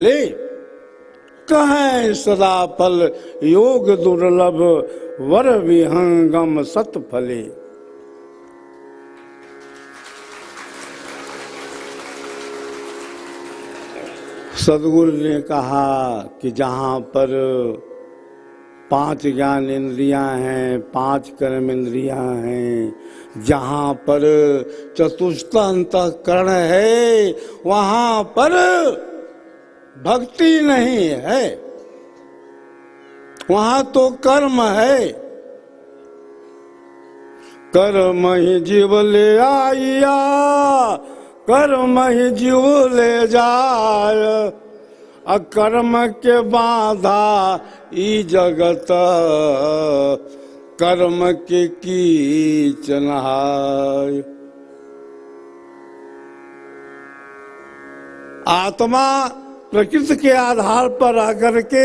ले कहें सदा फल योग दुर्लभ वर विहंगम सत फले। सदगुरु ने कहा कि जहाँ पर 5 ज्ञान इंद्रियां हैं, 5 कर्म इंद्रियां हैं, जहाँ पर चतुष्ट अंतःकरण है, वहाँ पर भक्ति नहीं है, वहाँ तो कर्म है। कर्म ही जीव ले आइया, कर्म ही जीव ले जाय, अकर्म के बाधा ई जगत, कर्म के कीचन हाय। आत्मा प्रकृति के आधार पर आकर के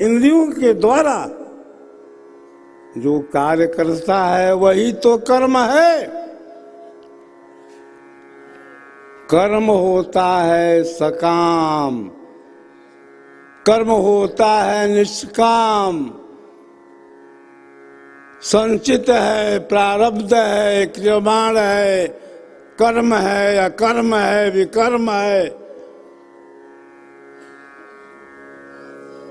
इंद्रियों के द्वारा जो कार्य करता है वही तो कर्म है। कर्म होता है सकाम, कर्म होता है निष्काम, संचित है, प्रारब्ध है, क्रियमाण है, कर्म है, अकर्म है, विकर्म है।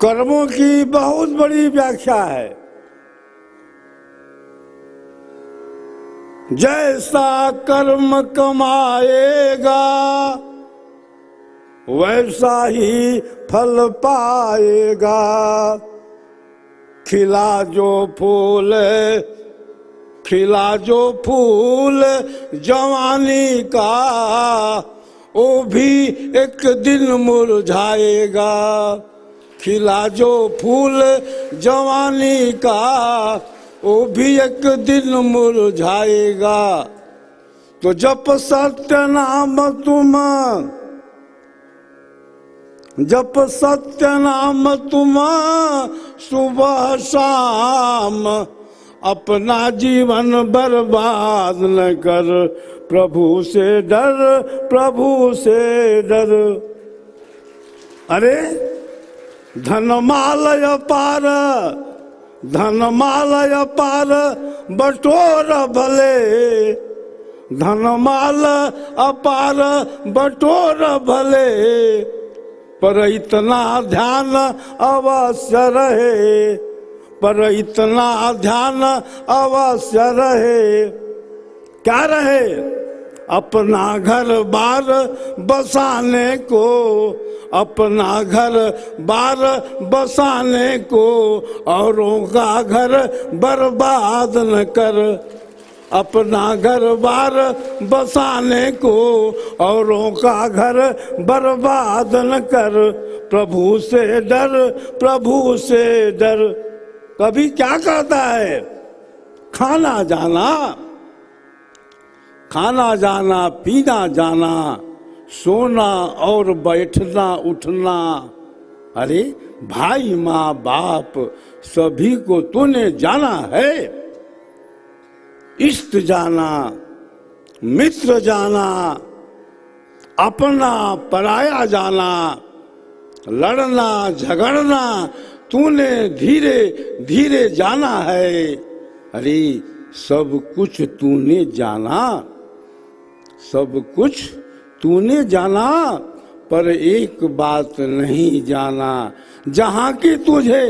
कर्मों की बहुत बड़ी व्याख्या है। जैसा कर्म कमाएगा वैसा ही फल पाएगा। खिला जो फूल, खिला जो फूल जवानी का, वो भी एक दिन मुरझाएगा। खिला जो फूल जवानी का, वो भी एक दिन मुरझाएगा। तो जप सत्य नाम तुम, जप सत्य नाम तुम सुबह शाम, अपना जीवन बर्बाद न कर, प्रभु से डर, प्रभु से डर। अरे धनमाल अपार, धनमाल अपार बटोर भले, धनमाल अपार बटोर भले, पर इतना ध्यान अवश्य रहे, पर इतना ध्यान अवश्य रहे। क्या रहे? अपना घर बार बसाने को, अपना घर बार बसाने को, औरों का घर बर्बाद न कर। अपना घर बार बसाने को, औरों का घर बर्बाद न कर। प्रभु से डर, प्रभु से डर। कभी क्या कहता है? खाना जाना, खाना जाना, पीना जाना, सोना और बैठना उठना। अरे भाई माँ बाप सभी को तूने जाना है। इष्ट जाना, मित्र जाना, अपना पराया जाना, लड़ना झगड़ना तूने धीरे धीरे जाना है। अरे सब कुछ तूने जाना, सब कुछ तूने जाना, पर एक बात नहीं जाना, जहां की तुझे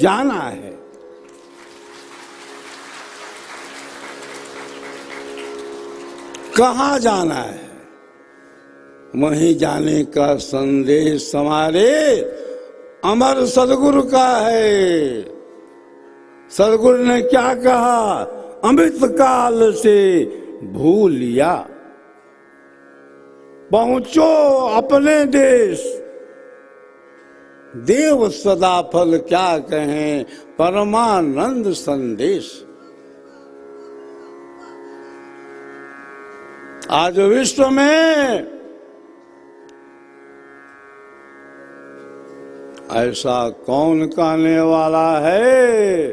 जाना है। कहाँ जाना है? वहीं जाने का संदेश हमारे अमर सदगुरु का है। सदगुरु ने क्या कहा? अमृत काल से भूलिया, पहुंचो अपने देश। देव सदा फल क्या कहें, परमानंद संदेश। आज विश्व में ऐसा कौन कहने वाला है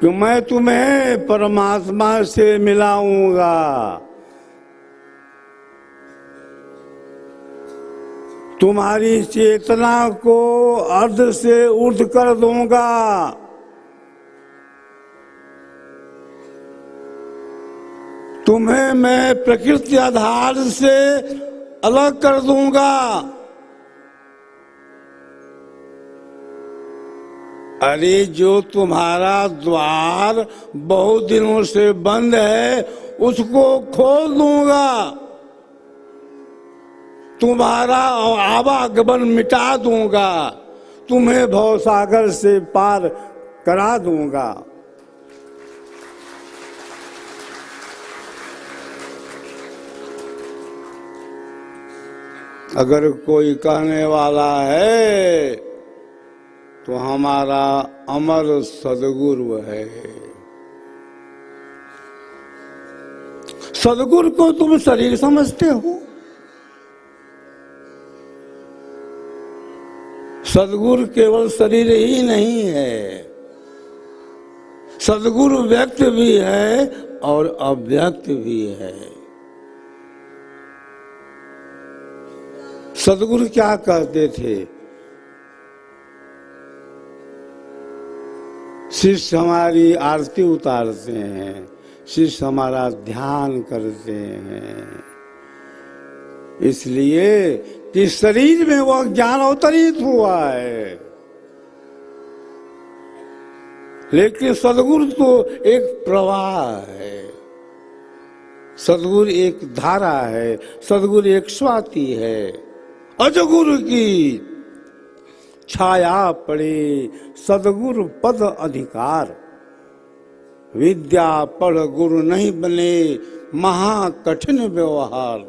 कि मैं तुम्हें परमात्मा से मिलाऊंगा? तुम्हारी चेतना को अर्ध से ऊर्ध्व कर दूंगा। तुम्हें मैं प्रकृति आधार से अलग कर दूंगा। अरे जो तुम्हारा द्वार बहुत दिनों से बंद है उसको खोल दूंगा। तुम्हारा आवागमन मिटा दूंगा। तुम्हें भवसागर से पार करा दूंगा। अगर कोई कहने वाला है तो हमारा अमर सदगुरु है। सदगुरु को तुम शरीर समझते हो? सदगुरु केवल शरीर ही नहीं है, सदगुरु व्यक्त भी है और अव्यक्त भी है। सदगुरु क्या कहते थे? शिष्य हमारी आरती उतारते हैं, शिष्य हमारा ध्यान करते हैं, इसलिए कि शरीर में वह ज्ञान अवतरित हुआ है। लेकिन सदगुरु तो एक प्रवाह है, सदगुरु एक धारा है, सदगुरु एक स्वाति है। अजगुरु की छाया पड़े सदगुरु पद अधिकार। विद्या पढ़ गुरु नहीं बने महा कठिन व्यवहार।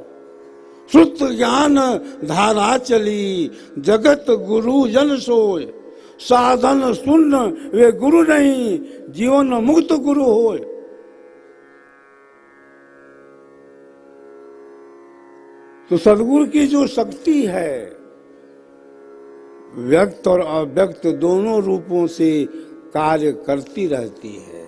श्रुत ज्ञान धारा चली जगत गुरु जन सोय। साधन सुन वे गुरु नहीं जीवन मुक्त गुरु होय। तो सदगुरु की जो शक्ति है व्यक्त और अव्यक्त दोनों रूपों से कार्य करती रहती है।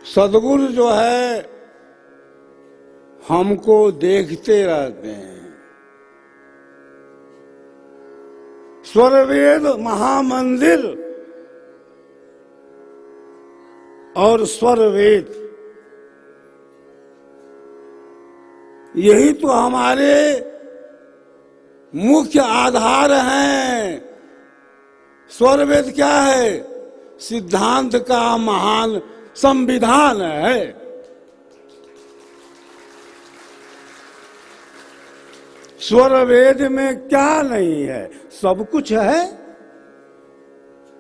सदगुरु जो है हमको देखते रहते हैं। स्वरवेद महामंदिर और स्वरवेद यही तो हमारे मुख्य आधार हैं। स्वरवेद क्या है? सिद्धांत का महान संविधान है। स्वरवेद में क्या नहीं है? सब कुछ है।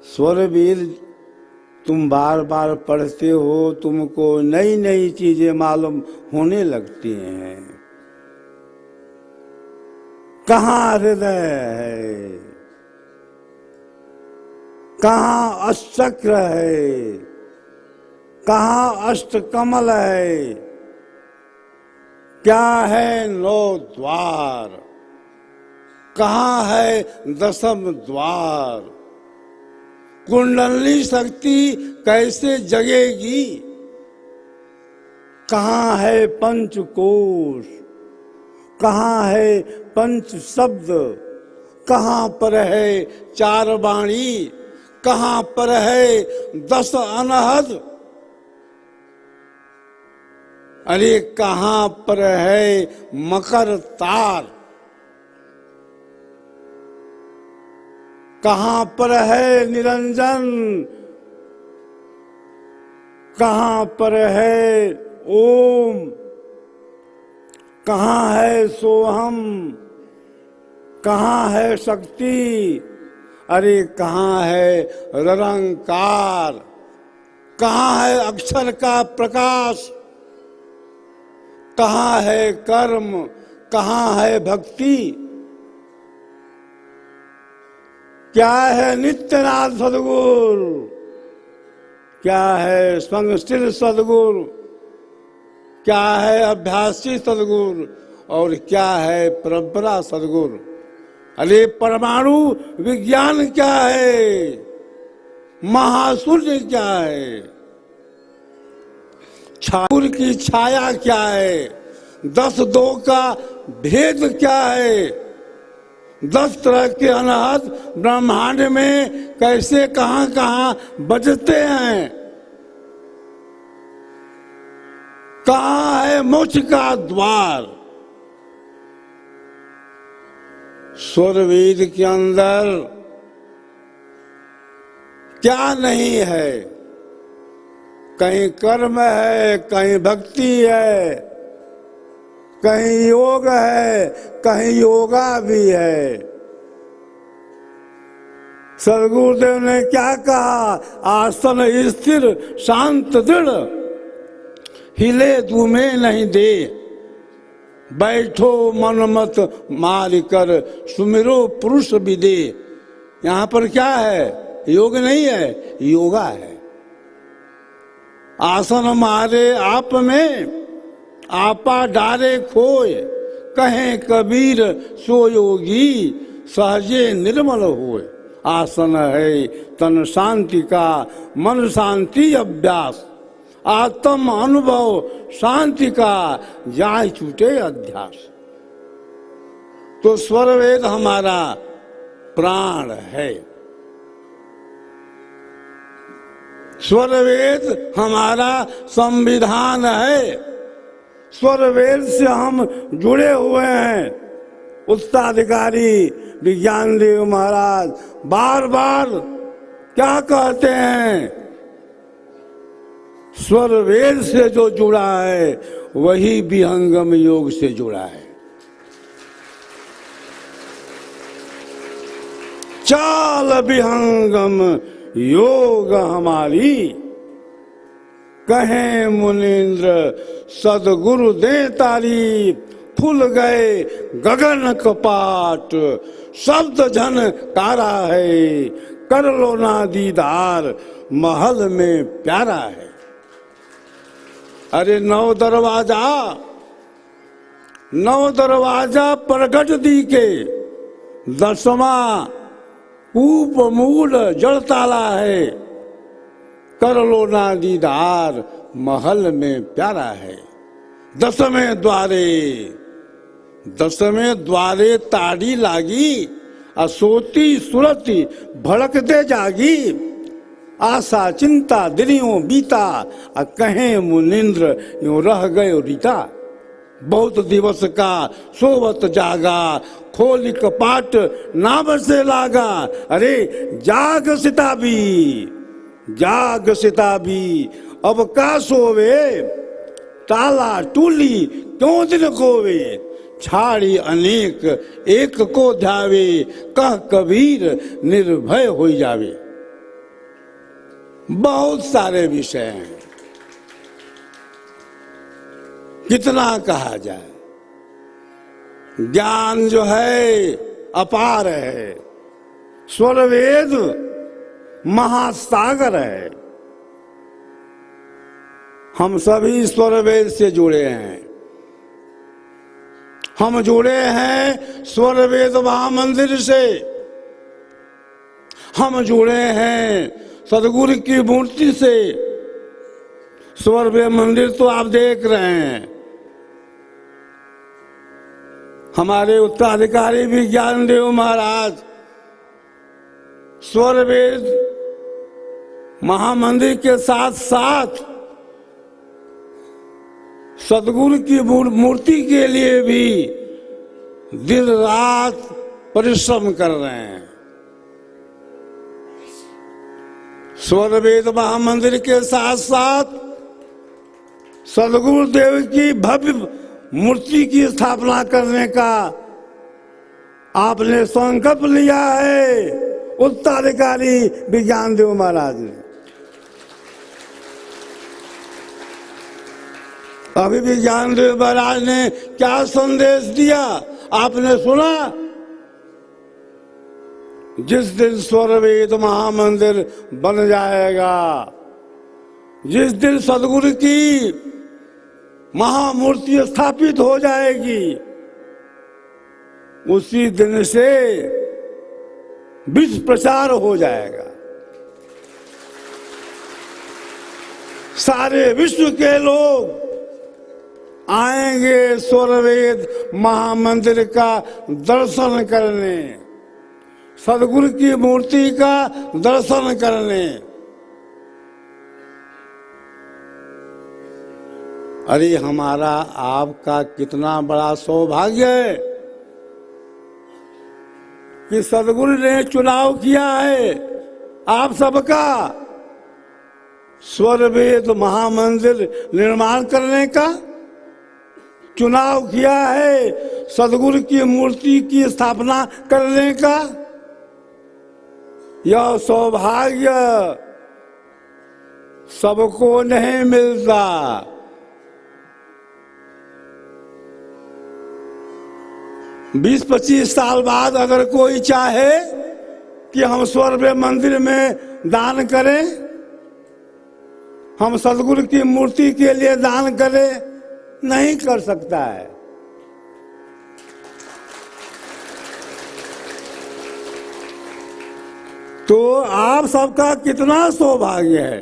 स्वरवेद तुम बार बार पढ़ते हो, तुमको नई नई चीजें मालूम होने लगती हैं। कहाँ हृदय है, कहाँ अष्टचक्र है, कहाँ अष्टकमल है, क्या है नौ द्वार, कहाँ है दशम द्वार, कुंडली शक्ति कैसे जगेगी, कहाँ है पंचकोश, कहाँ है पंच शब्द, कहाँ पर है चार वाणी, कहाँ पर है 10 अनहद, अरे कहाँ पर है मकर तार, कहाँ पर है निरंजन, कहाँ पर है ओम, कहाँ है सोहम, कहाँ है शक्ति, अरे कहाँ है निरंकार, कहाँ है अक्षर का प्रकाश, कहाँ है कर्म, कहाँ है भक्ति, क्या है नित्यनाथ सदगुरु, क्या है संगस्थिर सदगुरु, क्या है अभ्यासी सदगुरु और क्या है परंपरा सदगुरु। अरे परमाणु विज्ञान क्या है, महाशून्य क्या है, ठाकुर की छाया क्या है, 10 दो का भेद क्या है? 10 तरह के अनहद ब्रह्मांड में कैसे कहां कहां बजते हैं? कहां है मोक्ष का द्वार? स्वर वेद के अंदर क्या नहीं है? कहीं कर्म है, कहीं भक्ति है, कहीं योग है, कहीं योगा भी है। सदगुरुदेव ने क्या कहा? आसन स्थिर शांत दृढ़, हिले दूमे नहीं दे, बैठो मन मत मार कर, सुमिरो पुरुष विदे। यहाँ पर क्या है? योग नहीं है, योगा है। आसन मारे आप में, आपा डारे खोए, कहे कबीर सो योगी, सहजे निर्मल होए। आसन है तन शांति का, मन शांति अभ्यास, आत्म अनुभव शांति का, जाय छूटे अध्यास। तो स्वर वेद हमारा प्राण है, स्वर वेद हमारा संविधान है। स्वर वेद से हम जुड़े हुए हैं। उत्तराधिकारी विज्ञान देव महाराज बार बार क्या कहते हैं? स्वर वेद से जो जुड़ा है वही विहंगम योग से जुड़ा है। चाल विहंगम योग हमारी, कहें मुनीन्द्र सदगुरु दे तारीफ, फूल गए गगन कपाट, शब्द झन कारा है, कर लो ना दीदार, महल में प्यारा है। अरे 9 दरवाजा, 9 दरवाजा प्रगट दी के, 10वां कूप मूल जड़ ताला है, कर लो ना दीदार, महल में प्यारा है। 10वें द्वारे, 10वें द्वारे ताड़ी लागी, असोती सुरती भड़क दे जागी, आशा चिंता दिनियों बीता, कहें मुनीन्द्र यूं रह गए रीता। बहुत दिवस का सोवत जागा, खोल कपाट नाम से लागा। अरे जाग सिताबी, जाग सिताबी, अब का सोवे, ताला टूली क्यों दिन खोवे, छाड़ी अनेक एक को ध्यावे, कह कबीर निर्भय हो जावे। बहुत सारे विषय हैं, कितना कहा जाए। ज्ञान जो है अपार है, स्वर वेद महासागर है। हम सभी स्वर वेद से जुड़े हैं। हम जुड़े हैं स्वर वेद महामंदिर से, हम जुड़े हैं सदगुरु की मूर्ति से। स्वर वेद मंदिर तो आप देख रहे हैं। हमारे उत्तराधिकारी विज्ञान देव महाराज स्वर वेद महामंदिर के साथ साथ सदगुरु की मूर्ति के लिए भी दिन रात परिश्रम कर रहे हैं। स्वर वेद महामंदिर के साथ साथ सदगुरु देव की भव्य मूर्ति की स्थापना करने का आपने संकल्प लिया है उत्तराधिकारी विज्ञान देव महाराज ने। अभी विज्ञान देव महाराज ने क्या संदेश दिया आपने सुना? जिस दिन स्वर वेद महामंदिर बन जाएगा, जिस दिन सदगुरु की महामूर्ति स्थापित हो जाएगी, उसी दिन से विश्व प्रचार हो जाएगा। सारे विश्व के लोग आएंगे स्वरवेद महामंदिर का दर्शन करने, सदगुरु की मूर्ति का दर्शन करने। अरे हमारा आपका कितना बड़ा सौभाग्य है कि सदगुरु ने चुनाव किया है आप सबका स्वरवेद महामंदिर निर्माण करने का। चुनाव किया है सदगुरु की मूर्ति की स्थापना करने का। यह सौभाग्य सबको नहीं मिलता। 20-25 साल बाद अगर कोई चाहे कि हम स्वरवेद मंदिर में दान करें, हम सदगुरु की मूर्ति के लिए दान करें, नहीं कर सकता है। तो आप सबका कितना सौभाग्य है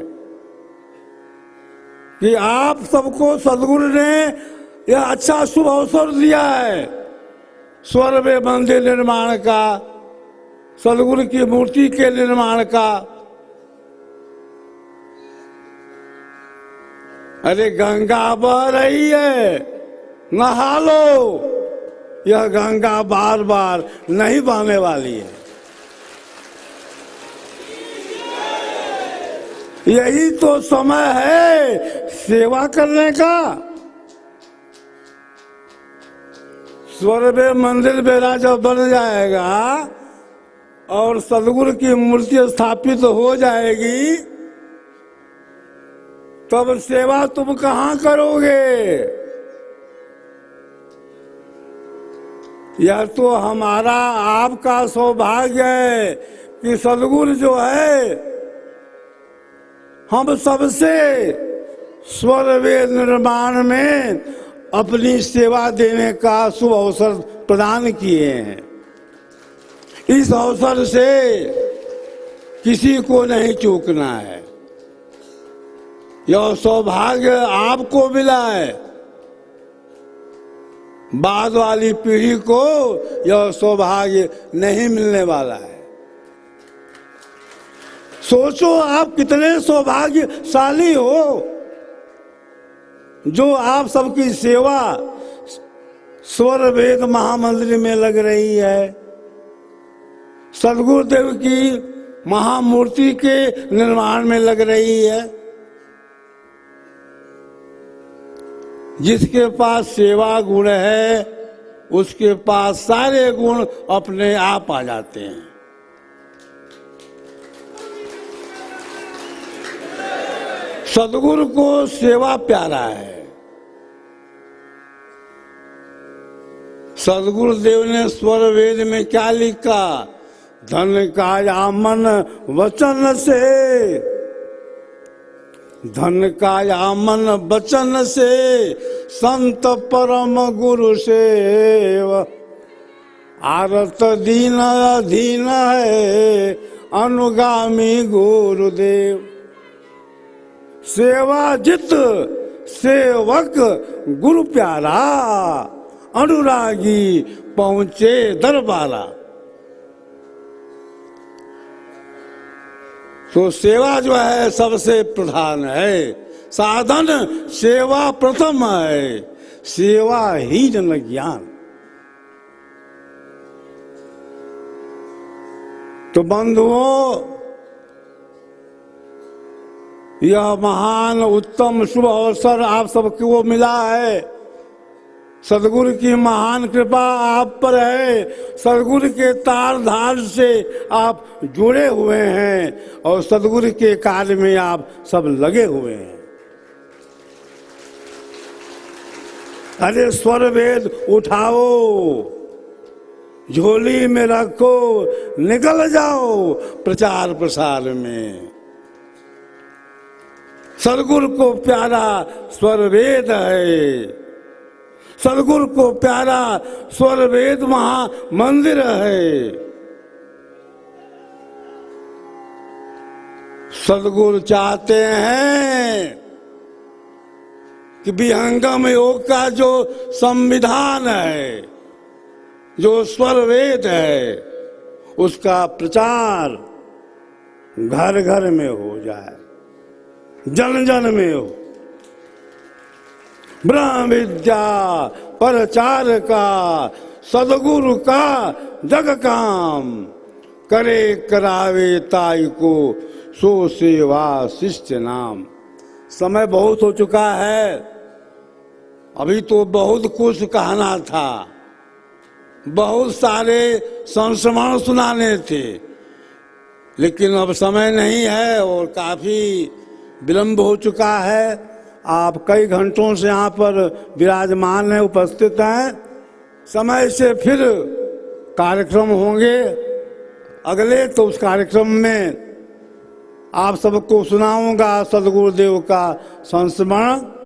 कि आप सबको सदगुरु ने यह अच्छा शुभ अवसर दिया है स्वरवेद मंदिर निर्माण का, सदगुरु की मूर्ति के निर्माण का। अरे गंगा बह रही है, नहा लो। यह गंगा बार बार नहीं बहने वाली है। यही तो समय है सेवा करने का। स्वरवेद मंदिर मेरा जब बन जाएगा और सदगुरु की मूर्ति स्थापित हो जाएगी, तब सेवा तुम कहाँ करोगे? यह तो हमारा आपका सौभाग्य है कि सदगुरु जो है हम सबसे स्वरवेद निर्माण में अपनी सेवा देने का शुभ अवसर प्रदान किए हैं। इस अवसर से किसी को नहीं चूकना है। यह सौभाग्य आपको मिला है, बाद वाली पीढ़ी को यह सौभाग्य नहीं मिलने वाला है। सोचो आप कितने सौभाग्यशाली हो जो आप सबकी सेवा स्वरवेद महामंदिर में लग रही है, सदगुरुदेव की महामूर्ति के निर्माण में लग रही है। जिसके पास सेवा गुण है उसके पास सारे गुण अपने आप आ जाते हैं। सदगुरु को सेवा प्यारा है। सदगुरुदेव ने स्वरवेद में क्या लिखा? धन काया मन वचन से, धन काया मन वचन से, संत परम गुरु सेव, आरत दीन अधीन है, अनुगामी गुरुदेव। सेवा जित सेवक गुरु प्यारा, अनुरागी पहुंचे दरबारा। तो सेवा जो है सबसे प्रधान है, साधन सेवा प्रथम है, सेवा ही जन ज्ञान। तो बंधुओं, यह महान उत्तम शुभ अवसर आप सबको मिला है। सदगुरु की महान कृपा आप पर है। सदगुरु के तार धार से आप जुड़े हुए हैं और सदगुरु के कार्य में आप सब लगे हुए हैं। अरे स्वरवेद उठाओ, झोली में रखो, निकल जाओ प्रचार प्रसार में। सदगुरु को प्यारा स्वरवेद है, सदगुरु को प्यारा स्वरवेद महामंदिर है। सदगुरु चाहते हैं कि विहंगम योग का जो संविधान है, जो स्वर वेद है, उसका प्रचार घर घर में हो जाए, जन जन में हो। ब्रह्म विद्या परचार का सदगुरु का जग काम, करे करावे ताई को सो सेवा शिष्य नाम। समय बहुत हो चुका है, अभी तो बहुत कुछ कहना था, बहुत सारे संस्मरण सुनाने थे, लेकिन अब समय नहीं है और काफी विलंब हो चुका है। आप कई घंटों से यहाँ पर विराजमान हैं, उपस्थित हैं। समय से फिर कार्यक्रम होंगे अगले, तो उस कार्यक्रम में आप सबको सुनाऊंगा सदगुरुदेव का संस्मरण।